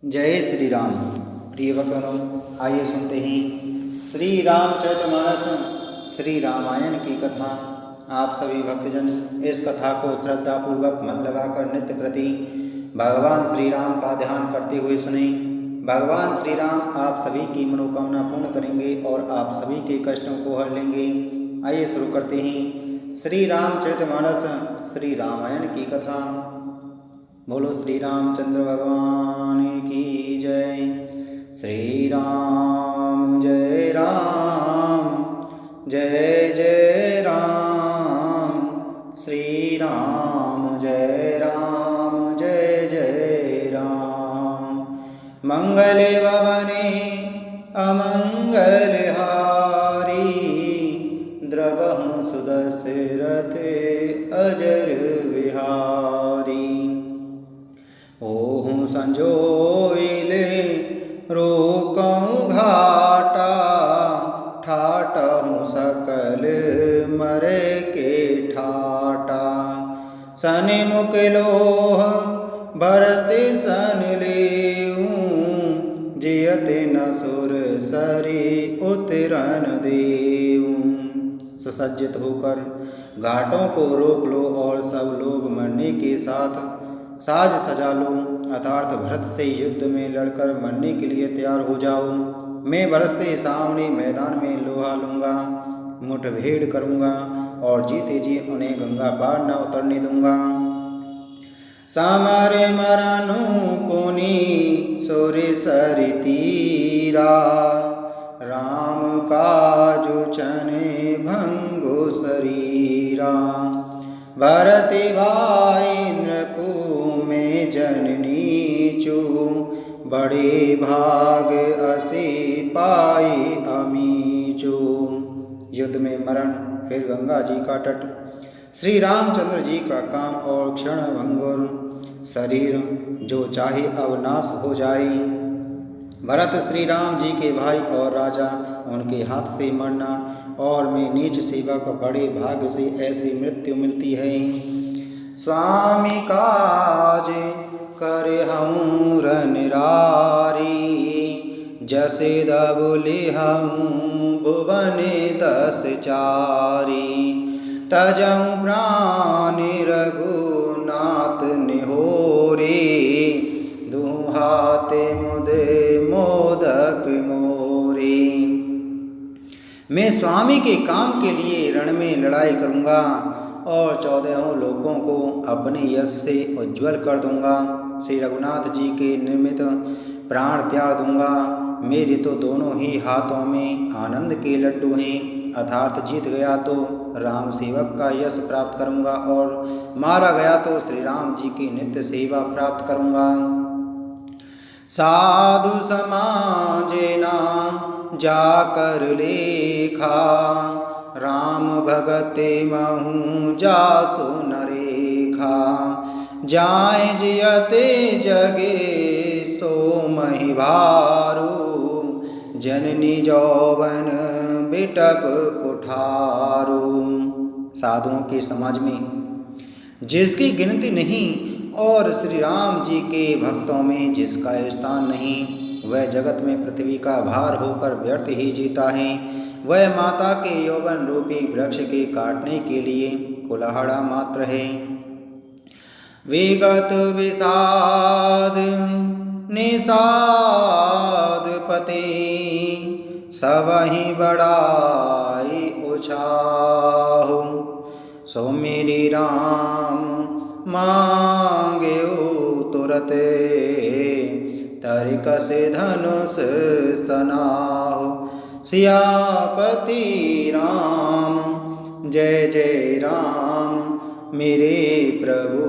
जय श्री राम। प्रिय भक्तों, आइए सुनते हैं श्री रामचरितमानस श्री रामायण की कथा। आप सभी भक्तजन इस कथा को श्रद्धापूर्वक मन लगाकर नित्य प्रति भगवान श्री राम का ध्यान करते हुए सुने। भगवान श्री राम आप सभी की मनोकामना पूर्ण करेंगे और आप सभी के कष्टों को हर लेंगे। आइए शुरू करते हैं श्री रामचरितमानस श्री रामायण की कथा। बोलो श्री रामचंद्र भगवान की जय। श्री राम जय राम जय जय राम। श्री राम जय जय राम। मंगल भवने अमंगल हारी। द्रवहु सुदशरथे अजर विहारी। ओहु संजोइले रोकऊँ घाटा। ठाटहु सकल मरे के ठाटा। सन्मुख लोह भरत सन लेऊँ। जियते न सुर सरी उतरन देऊँ। सुसज्जित होकर घाटों को रोक लो और सब लोग मरने के साथ साज सजा लो, अर्थात भरत से युद्ध में लड़कर मरने के लिए तैयार हो जाओ। मैं भरत से सामने मैदान में लोहा लूँगा, मुठभेड़ करूँगा और जीते जी उन्हें गंगा पार न उतरने दूँगा। समर मरनु पुनि सुर सरि तीरा। राम काजु चने भंगु शरीरा। भरत भाई नृपु में जननी चू। बड़े भाग असी पाई अमीचू। युद्ध में मरण, फिर गंगा जी का तट, श्री रामचंद्र जी का काम और क्षण भंगुर शरीर जो चाहे अब नाश हो जाए। भरत श्री राम जी के भाई और राजा, उनके हाथ से मरना और मैं नीच सेवक, बड़े भाग्य से ऐसी मृत्यु मिलती है। स्वामी काज करे हूँ रनिरारी। जसे दबुले हूँ भुवन 10 चारी। तजऊँ प्राण रघुनाथ निहोरे। दुहाते मुदे मोदक मोरे। मैं स्वामी के काम के लिए रण में लड़ाई करूँगा और 14 लोगों को अपने यश से उज्ज्वल कर दूँगा। श्री रघुनाथ जी के निर्मित प्राण त्याग दूँगा। मेरे तो दोनों ही हाथों में आनंद के लड्डू हैं, अर्थात जीत गया तो राम सेवक का यश प्राप्त करूँगा और मारा गया तो श्री राम जी की नित्य सेवा प्राप्त करूँगा। साधु समाजे ना जाकर लेखा। राम भगते महु जासु नरेखा। जाए जियते जगे सो महि भारू। जननी जौवन बिटप कुठारू। साधुओं के समाज में जिसकी गिनती नहीं और श्री राम जी के भक्तों में जिसका स्थान नहीं, वह जगत में पृथ्वी का भार होकर व्यर्थ ही जीता है। वह माता के यौवन रूपी वृक्ष के काटने के लिए कुल्हाड़ा मात्र है। विगत विषाद निषाद पते। सबहि बड़ाई उछाहु। सो मेरी राम मांगे तुरते। तरिक से धनुष सनाहु। सियापति राम जय जय राम। मेरे प्रभु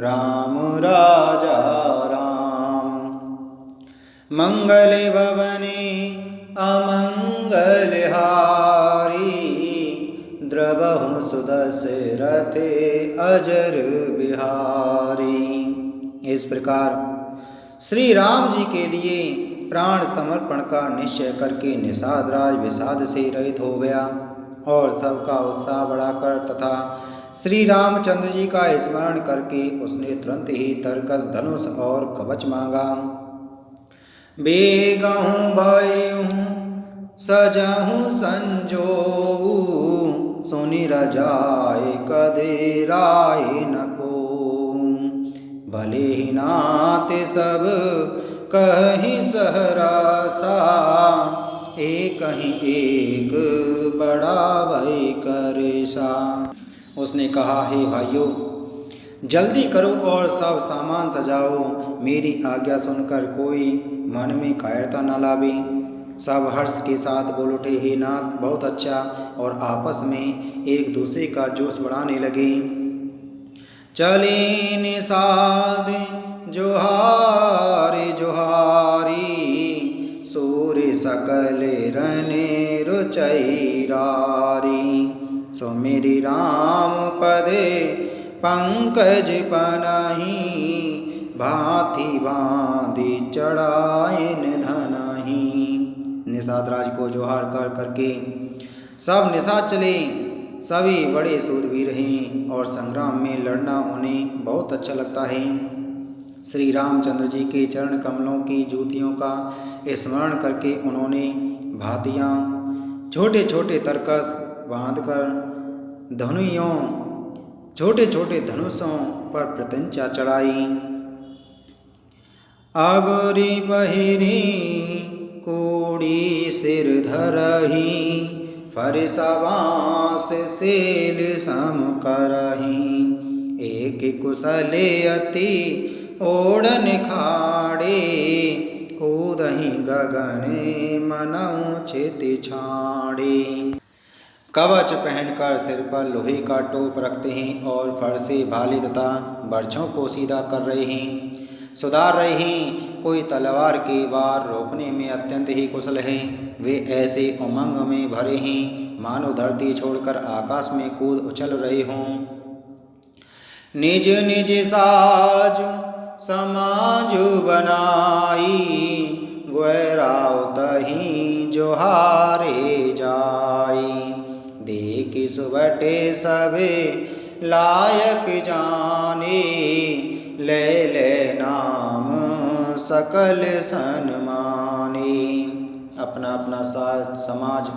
राम राजा राम। मंगल भवने अमंगल हारी। द्रवहु सुदशरथे अजर बिहारी। इस प्रकार श्री राम जी के लिए प्राण समर्पण का निश्चय करके निषाद राज विषाद से रहित हो गया और सबका उत्साह बढ़ाकर तथा श्री रामचंद्र जी का स्मरण करके उसने तुरंत ही तरकस धनुष और कवच मांगा। बेगहूँ भयहूँ सजहूँ संजोऊ, सुनि रजाए कदे राय न को। भले ही नाते सब कहीं सहरासा, एक ही एक बड़ा भय करेसा। उसने कहा, हे भाइयों, जल्दी करो और सब सामान सजाओ, मेरी आज्ञा सुनकर कोई मन में कायरता न लावे। सब हर्ष के साथ बोल उठे, हे नाथ, बहुत अच्छा, और आपस में एक दूसरे का जोश बढ़ाने लगे। चले निषाद जोहारे जोहारी, सूर्य सकल रने रुचैरारी। सो मेरी राम पदे पंकज पनहि, भांति बांधि चढ़ाइन धनहि। निषाद राज को जोहार कर करके सब निषाद चले। सभी बड़े सूरवीर हैं और संग्राम में लड़ना उन्हें बहुत अच्छा लगता है। श्री रामचंद्र जी के चरण कमलों की जूतियों का स्मरण करके उन्होंने भातियाँ छोटे छोटे तरकस बांधकर धनुइयों छोटे छोटे धनुषों पर प्रत्यंचा चढ़ाई। आगोरी बहिरी कोड़ी सिर धरही, फरिसवास सेल सम करही। एक कुशले अति ओढ़न खाड़े, कूदही गगने मनऊ छिति छाड़े। कवच पहनकर सिर पर लोहे का टोप रखते हैं और फर से भाले तथा बर्छों को सीधा कर रहे हैं, सुधार रहे हैं। कोई तलवार के वार रोकने में अत्यंत ही कुशल है। वे ऐसे उमंग में भरे हैं मानो धरती छोड़कर आकाश में कूद उछल रहे हों। निज निज साज समाज बनाई, ग्वैराव तहीं जोहारे जाई। देख सुबटे सबे लायक जाने, ले ले नाम सकल सन्माने। अपना अपना समाज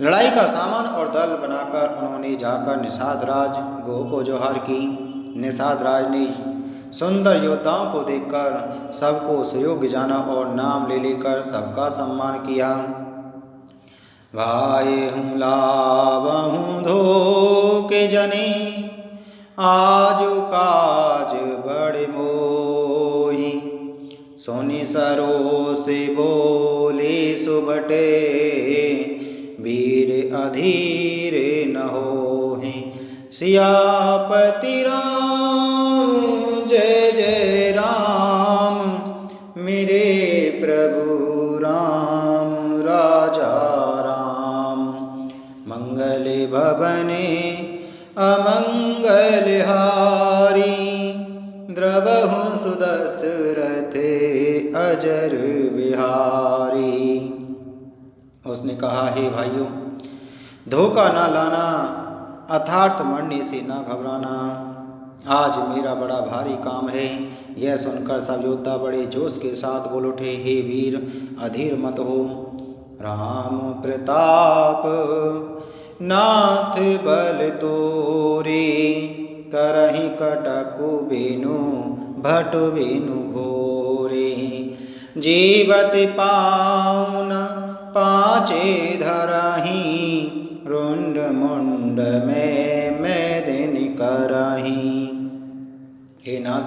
लड़ाई का सामान और दल बनाकर उन्होंने जाकर निषाद राज गो को जोहार की। निषाद राज ने सुंदर योद्धाओं को देखकर सबको सुयोग्य जाना और नाम ले लेकर सबका सम्मान किया। भाई हूँ लावहूँ धो के जने, आजु काज बड़े मोही। सोनी सरो से बोले सुबटे, वीर अधीर न होहि। सियापति राम जय जय राम, मेरे प्रभु राम राजा राम। मंगल भवने अमंगल हारी, द्रवहु सुदशरथे अजर बिहारी। उसने कहा, हे भाइयों, धोखा ना लाना, अर्थात मरने से ना घबराना। आज मेरा बड़ा भारी काम है। यह सुनकर सब योद्धा बड़े जोश के साथ बोल उठे, हे वीर, अधीर मत हो। राम प्रताप नाथ बल तोरे, करहि कटकु बेनु भट बेनु घोरे। जीवत पाउन पाचे धरही, रुंड मुंड में दिन करही। हे नाथ,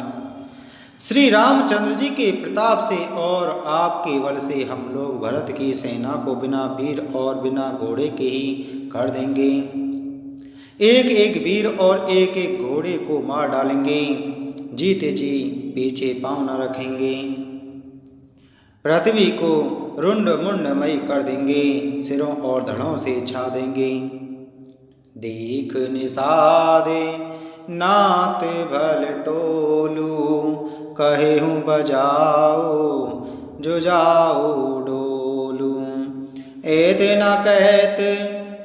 श्री रामचंद्र जी के प्रताप से और आपके बल से हम लोग भरत की सेना को बिना वीर और बिना घोड़े के ही कर देंगे। एक एक वीर और एक एक घोड़े को मार डालेंगे। जीते जी पीछे पाँव न रखेंगे। पृथ्वी को रुंड मुंडमय कर देंगे, सिरों और धड़ों से छा देंगे। देख निषादे नाथ भल टोलू, कहे हूँ बजाओ जो जाओ डोलू। एते न कहत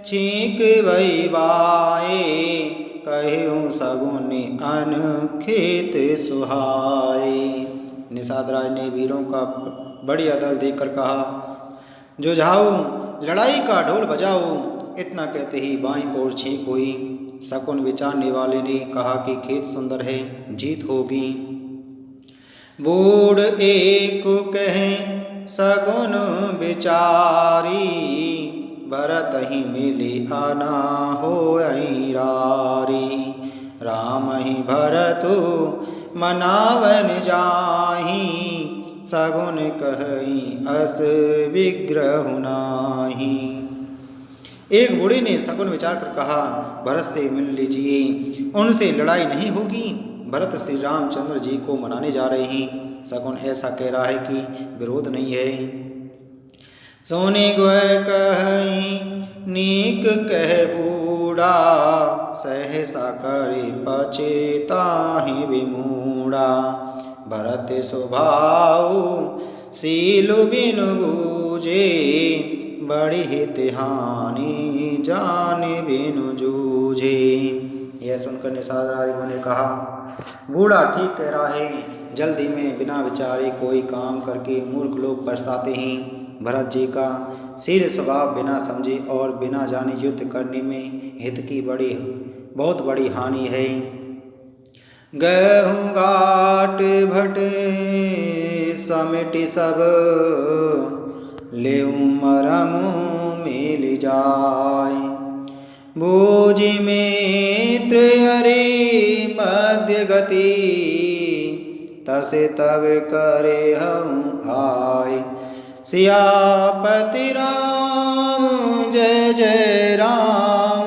छींक वही बाए, कहे हूँ सगुन अन खेत सुहाए। निषाद राज ने वीरों का बड़ी अदल देखकर कहा, जो जाओ लड़ाई का ढोल बजाओ। इतना कहते ही बाईं ओर छींक हुई। शकुन विचारने वाले ने कहा कि खेत सुंदर है, जीत होगी। बूढ़ एक कहे शकुन बिचारी, भरत ही मेले आना हो रारी। राम ही भरत मनावन जाही, शकुन कही अस विग्रह नाही। एक बूढ़े ने शकुन विचार कर कहा, भरत से मिल लीजिए, उनसे लड़ाई नहीं होगी। भरत श्री रामचंद्र जी को मनाने जा रहे हैं। शकुन ऐसा कह रहा है कि विरोध नहीं है। सोने गोय कही नीक कह बूढ़ा, सहसा करे पचेताहि विमूढ़ा। भरत स्वभाव सील बिन बूझे, बड़ी हित हानि जान बिन जूझे। यह सुनकर निषाद राज ने कहा, बूढ़ा ठीक कह रहा है। जल्दी में बिना विचारे कोई काम करके मूर्ख लोग पछताते हैं। भरत जी का शील स्वभाव बिना समझे और बिना जाने युद्ध करने में हित की बहुत बड़ी हानि है। गहूँ गाट भट समिट सब, लेऊ मरम मिल जाय। बूझि मित्र हरि मध्य गति, तसे तब करे हम आय। सियापति राम जय जय राम,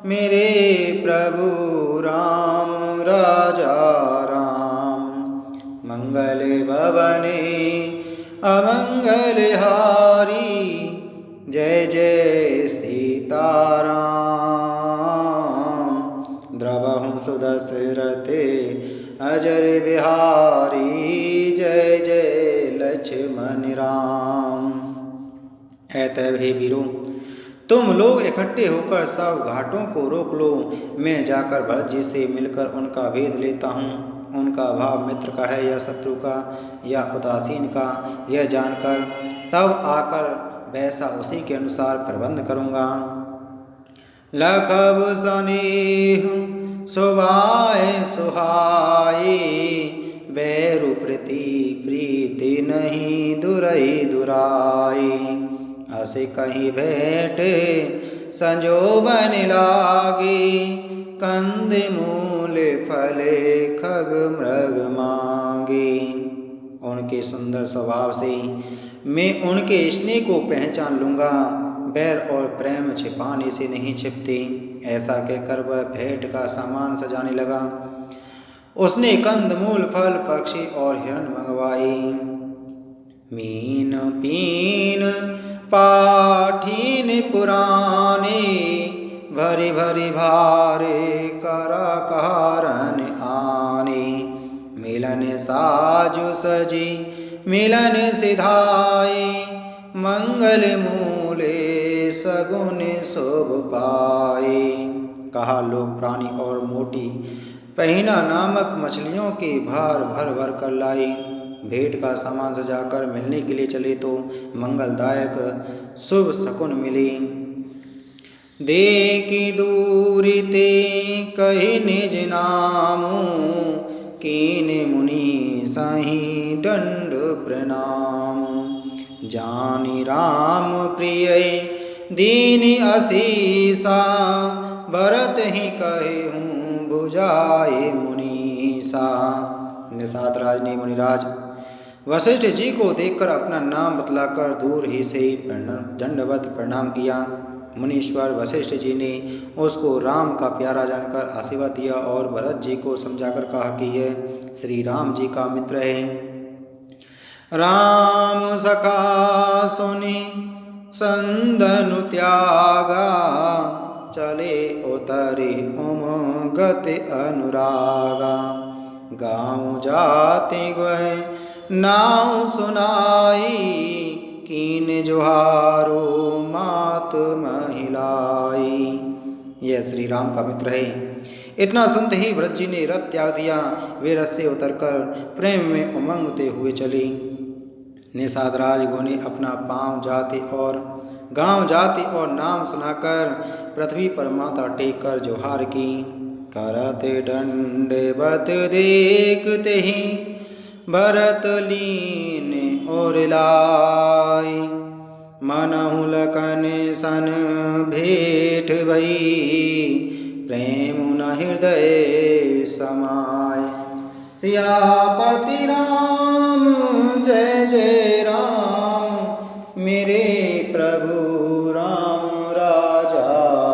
मेरे प्रभु राम राजा राम। मंगल भवने अमंगल हारी, जय जय सीताराम। द्रवहु सुदशरथे अजर बिहारी, जय जय लक्ष्मण राम। ऐतव हे वीरों, तुम लोग इकट्ठे होकर सब घाटों को रोक लो। मैं जाकर भरत जी से मिलकर उनका भेद लेता हूँ। उनका भाव मित्र का है या शत्रु का या उदासीन का, यह जानकर तब आकर वैसा उसी के अनुसार प्रबंध करूँगा। लखब सनेह सुभाए सुहाए, बैरु प्रति प्रीति नहीं दुरई दुराई। असे कहीं बैठे संजोबन लागे, कंद मूल फले खग मृग मांगे। उनके सुंदर स्वभाव से मैं उनके स्नेह को पहचान लूँगा। बैर और प्रेम छिपाने से नहीं छिपते। ऐसा कहकर वह भेंट का सामान सजाने लगा। उसने कंदमूल फल पक्षी और हिरण मंगवाए। मीन पीन पाठीन पुराने, भरी भरी भारे करा कारण आने। मिलन साजु सजी मिलन सिधाए, मंगल मूले सगुन शोभ पाए। कहा, लोग प्राणी और मोटी पहिना नामक मछलियों के भार भर भर कर लाई। भेंट का सामान सजाकर मिलने के लिए चले तो मंगलदायक शुभ शकुन मिले। देखी दूरी ते कही निज नामू, कीन मुनि सही दंड प्रणाम। जानी राम प्रिय दीन असीसा, भरत ही कहे हूँ बुझाए मुनीसा। निषाद राज ने मुनिराज वशिष्ठ जी को देखकर अपना नाम बतलाकर दूर ही से दंडवत प्रणाम किया। मुनीश्वर वशिष्ठ जी ने उसको राम का प्यारा जानकर आशीर्वाद दिया और भरत जी को समझाकर कहा कि यह श्री राम जी का मित्र है। राम सखा सुनि संदनु त्यागा, चले उतरे गति अनुरागा। गाँव जाति गए नाव सुनाई, कीन जोहारो मात महिलाई। यह श्री राम का मित्र है। इतना सुनते ही भरत जी ने रथ त्याग दिया। वे रथ से उतरकर प्रेम में उमंगते हुए चले। निषाद राजगुरु ने अपना पांव जाति और नाम सुनाकर पृथ्वी पर माथा टेक कर जोहार की। करत दंडवत देखते ही भरत लीन और लाई। मनहु लखन सन भेंट भई प्रेम न हृदय समाय। सियापति राम जय जय राम मेरे प्रभु राम राजा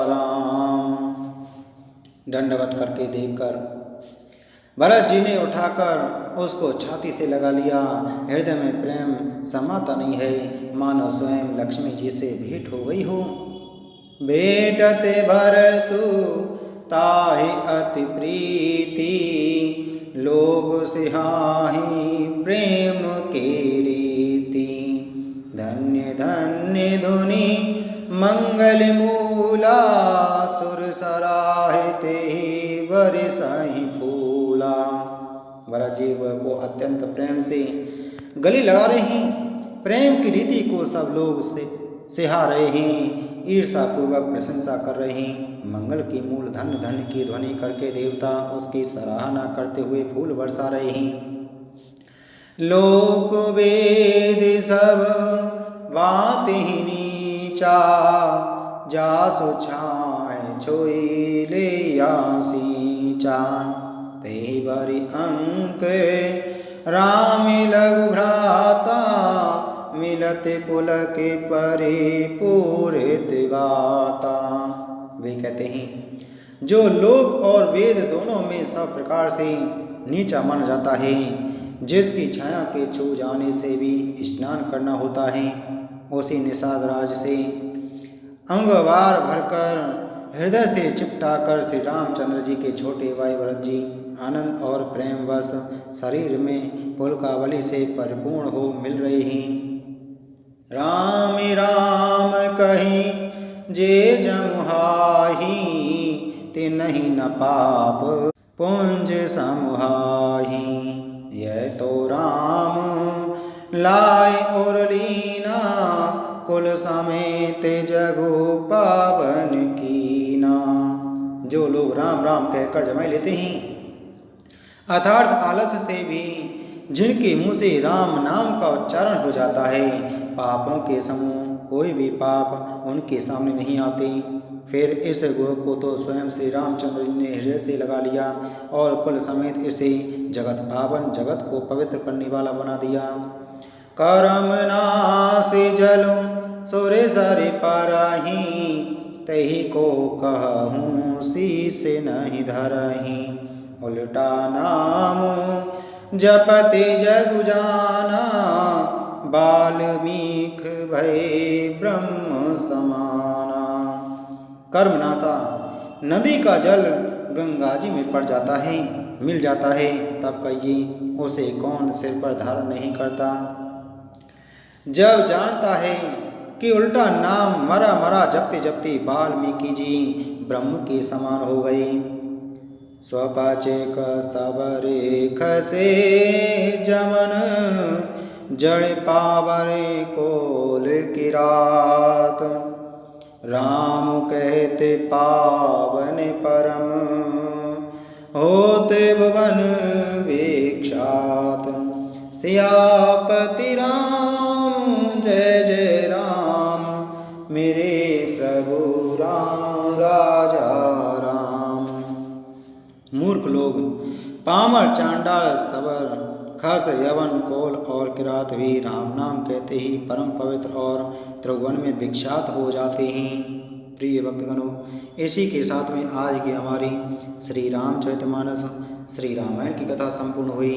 राम। दंडवत करके देखकर भरत जी ने उठाकर उसको छाती से लगा लिया। हृदय में प्रेम समाता नहीं है, मानो स्वयं लक्ष्मी जी से भेंट हो गई हो। भेंटते भरतु ताहि अति प्रीति लोग सिहाहि प्रेम के रीति। धन्य धन्य धुनि मंगल मूला सुर सराहिते बरसहि फूला। भरत जी को अत्यंत प्रेम से गले लगा रहे हैं। प्रेम की रीति को सब लोग सिहा रहे हैं, ईर्षा पूर्वक प्रशंसा कर रहे हैं। मंगल की मूल धन्य धन्य की ध्वनि करके देवता उसकी सराहना करते हुए फूल बरसा रहे हैं। लोक वेद सब बात ही नीचा जासु छाए छोई ले आसीचा। ते बरि अंक राम लघु भ्राता मिलत पुलक परिपूरित गाता। वे कहते हैं जो लोक और वेद दोनों में सब प्रकार से नीचा माना जाता है, जिसकी छाया के छू जाने से भी स्नान करना होता है, उसी निषाद राज से अंगवार भरकर हृदय से चिपटाकर श्री रामचंद्र जी के छोटे भाई भरत जी आनंद और प्रेमवश शरीर में पुलकावली से परिपूर्ण हो मिल रहे हैं। राम राम कही जे जमुहाही तिन्हि न पाप पुंज समुहाही। यह तो राम लाए और लीना कुल समेत जगो पावन कीना। जो लोग राम राम कहकर जमाई लेते हैं, अर्थात आलस्य से भी जिनके मुँह से राम नाम का उच्चारण हो जाता है, पापों के समूह कोई भी पाप उनके सामने नहीं आते। फिर इस गुण को तो स्वयं श्री रामचंद्र जी ने हृदय से लगा लिया और कुल समेत इसे जगत पावन जगत को पवित्र करने वाला बना दिया। करम नाश जलूं सुरे सरे पारही तही को कहूँ शीस नहीं धरही। उल्टा नाम जपते जग जाना बाल्मीक भय ब्रह्म समाना। कर्मनाशा नदी का जल गंगा जी में पड़ जाता है, मिल जाता है, तब कहिए उसे कौन सिर पर धारण नहीं करता। जब जानता है कि उल्टा नाम मरा मरा जपते जपते वाल्मीकि जी ब्रह्म के समान हो गए। स्वपाचे का सबरेख से जमन जड़ पावरे कोल की रात। राम कहते पावन परम होते भुवन विख्यात। सियापति राम जय जय राम मेरे प्रभु राम राजा राम। मूर्ख लोग पामर चांडाल स्तवर खस यवन कोल और किरात भी राम नाम कहते ही परम पवित्र और त्रिभुवन में विख्यात हो जाते हैं। प्रिय भक्तगणों, इसी के साथ में आज की हमारी श्री रामचरितमानस श्री रामायण की कथा संपूर्ण हुई।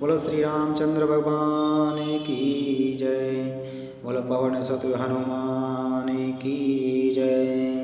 बोलो श्री रामचंद्र भगवान की जय। बोलो पवन सतु हनुमान की जय।